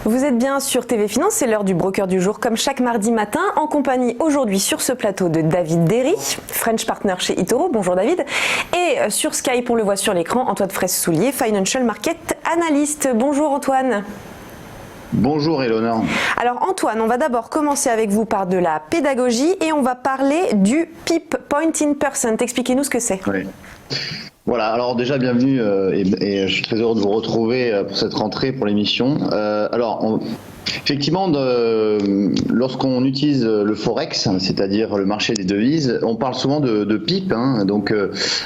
Vous êtes bien sur TV Finance, c'est l'heure du broker du jour comme chaque mardi matin en compagnie aujourd'hui sur ce plateau de David Derry, French Partner chez eToro. Bonjour David. Et sur Skype, on le voit sur l'écran, Antoine Fraisse-Soulier, Financial Market Analyst. Bonjour Antoine. Bonjour Eleonore. Alors Antoine, on va d'abord commencer avec vous par de la pédagogie et on va parler du PIP, Point in Percent. Expliquez-nous ce que c'est. Oui. Voilà, alors déjà bienvenue et je suis très heureux de vous retrouver pour cette rentrée pour l'émission. Effectivement, lorsqu'on utilise le Forex, c'est-à-dire le marché des devises, on parle souvent de PIP. Donc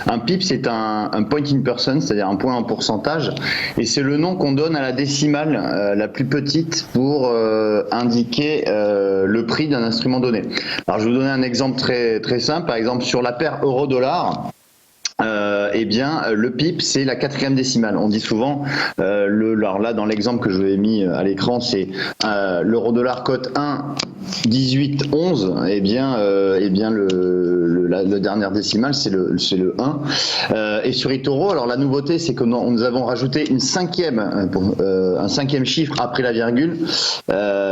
un PIP, c'est un point in percent, c'est-à-dire un point en pourcentage. Et c'est le nom qu'on donne à la décimale la plus petite pour indiquer le prix d'un instrument donné. Alors je vais vous donner un exemple très, très simple. Par exemple, sur la paire euro-dollar, le PIP c'est la 4e décimale. On dit souvent, alors là dans l'exemple que je vous ai mis à l'écran, c'est l'euro-dollar cote 1,1811. Le dernière décimale c'est le 1. Et sur eToro, alors la nouveauté c'est que nous avons rajouté un cinquième chiffre après la virgule,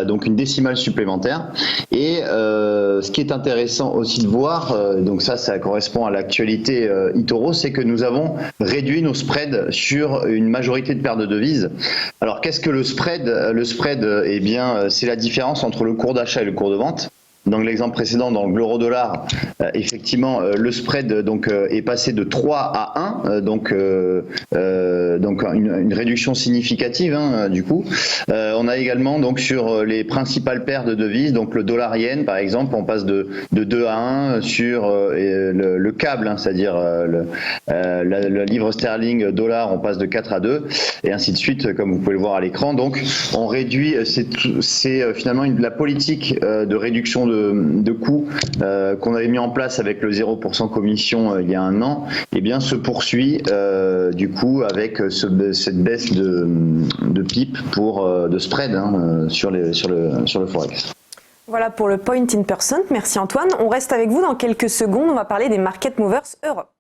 donc une décimale supplémentaire. Et ce qui est intéressant aussi de voir, donc ça correspond à l'actualité eToro, c'est que nous avons réduit nos spreads sur une majorité de paires de devises. Alors qu'est-ce que le spread? Le spread, c'est la différence entre le cours d'achat et le cours de vente. Dans l'exemple précédent, dans l'euro-dollar, effectivement, le spread est passé de 3 à 1, donc une réduction significative du coup. On a également donc sur les principales paires de devises, donc le dollar-yen par exemple, on passe de 2 à 1 sur le câble, c'est-à-dire la livre sterling dollar, on passe de 4 à 2 et ainsi de suite, comme vous pouvez le voir à l'écran. Donc on réduit, c'est finalement la politique de réduction de coûts qu'on avait mis en place avec le 0% commission il y a un an, se poursuit du coup avec cette baisse de PIP de spread sur le Forex. Voilà pour le Point in Percent. Merci Antoine. On reste avec vous dans quelques secondes. On va parler des Market Movers Europe.